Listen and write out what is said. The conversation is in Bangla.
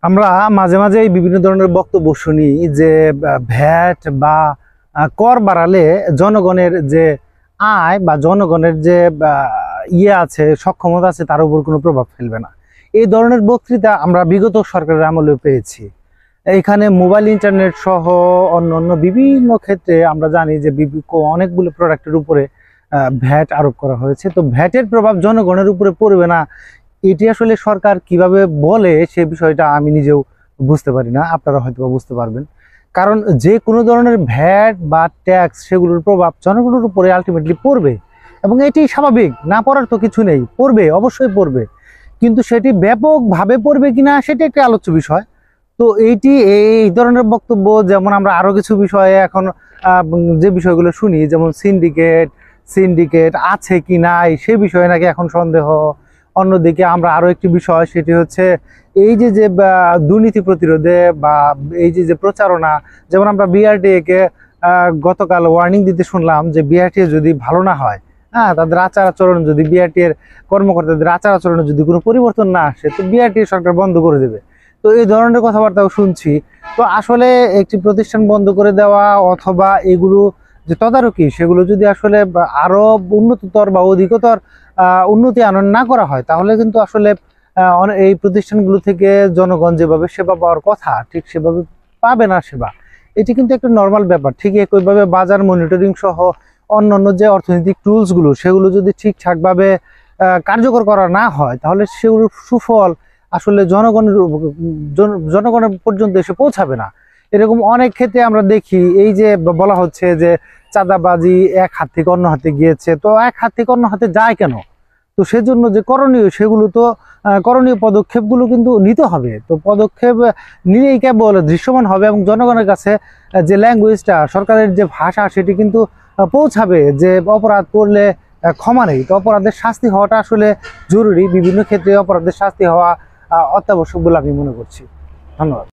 আমরা মাঝে মাঝে বিভিন্ন ধরনের বক্তব্য শুনি যে ভ্যাট বা কর বাড়ালে জনগণের যে আয় বা জনগণের যে আছে, সক্ষমতা আছে, তার উপর কোনো প্রভাব ফেলবে না। এই ধরনের বক্তৃতা আমরা বিগত সরকারের আমলে পেয়েছি। এখানে মোবাইল, ইন্টারনেট সহ অন্যান্য বিভিন্ন ক্ষেত্রে আমরা জানি যে অনেকগুলো প্রোডাক্টের উপরে ভ্যাট আরোপ করা হয়েছে। তো ভ্যাটের প্রভাব জনগণের উপরে পড়বে না, এটি আসলে সরকার কিভাবে বলে সে বিষয়টা আমি নিজেও বুঝতে পারি না, আপনারা হয়তো বুঝতে পারবেন। কারণ যে কোনো ধরনের ভ্যাট বা ট্যাক্স, সেগুলোর প্রভাব জনগণের উপরে আলটিমেটলি পড়বে, এবং এটি স্বাভাবিক, না পড়ার তো কিছু নেই, পড়বে, অবশ্যই পড়বে। কিন্তু সেটি ব্যাপকভাবে পড়বে কিনা সেটি একটি আলোচ্য বিষয়। তো এই ধরনের বক্তব্য, যেমন আমরা আরো কিছু বিষয়ে এখন যে বিষয়গুলো শুনি, যেমন সিন্ডিকেট আছে কি নাই সে বিষয়ে নাকি এখন সন্দেহ। অন্যদিকে আমরা আরো একটি বিষয়, সেটি হচ্ছে এই যে দুর্নীতি প্রতিরোধে বা এই যে প্রচারণা, যেমন আমরা বিআরটিএ কে গতকাল ওয়ার্নিং দিতে শুনলাম যে বিআরটিএ যদি ভালো না হয়, তাদের আচার আচরণ, যদি বিআরটিএ এর কর্মকর্তাদের আচার আচরণে যদি কোনো পরিবর্তন না আসে, তো বিআরটিএ সরকার বন্ধ করে দেবে। তো এই ধরনের কথাবার্তাও শুনছি। তো আসলে একটি প্রতিষ্ঠান বন্ধ করে দেওয়া অথবা এগুলো যে তদারকি, সেগুলো যদি আসলে আরো উন্নততর বা অধিকতর উন্নতি আনয়ন না করা হয়, তাহলে কিন্তু আসলে এই প্রতিষ্ঠানগুলো থেকে জনগণ যেভাবে সেবা পাওয়ার কথা, ঠিক সেভাবে পাবে না সেবা। এটি কিন্তু একটা নর্মাল ব্যাপার। ঠিক একইভাবে বাজার মনিটরিং সহ অন্যান্য যে অর্থনৈতিক টুলস গুলো, সেগুলো যদি ঠিকঠাকভাবে কার্যকর করা না হয়, তাহলে সেগুলোর সুফল আসলে জনগণের পর্যন্ত এসে পৌঁছাবে না। এরকম অনেক ক্ষেত্রে আমরা দেখি, এই যে বলা হচ্ছে যে চাঁদাবাজি এক হাত থেকে অন্য হাতে গিয়েছে, তো এক হাত থেকে অন্য হাতে যায় কেন? তো সেজন্য যে করণীয়, সেগুলো তো করণীয় পদক্ষেপগুলো কিন্তু নিতে হবে। তো পদক্ষেপ নিলেই কেবল দৃশ্যমান হবে, এবং জনগণের কাছে যে ল্যাঙ্গুয়েজটা, সরকারের যে ভাষা, সেটি কিন্তু পৌঁছাবে যে অপরাধ করলে ক্ষমা নেই। তো অপরাধের শাস্তি হওয়াটা আসলে জরুরি। বিভিন্ন ক্ষেত্রে অপরাধের শাস্তি হওয়া অত্যাবশ্যক বলে আমি মনে করছি। ধন্যবাদ।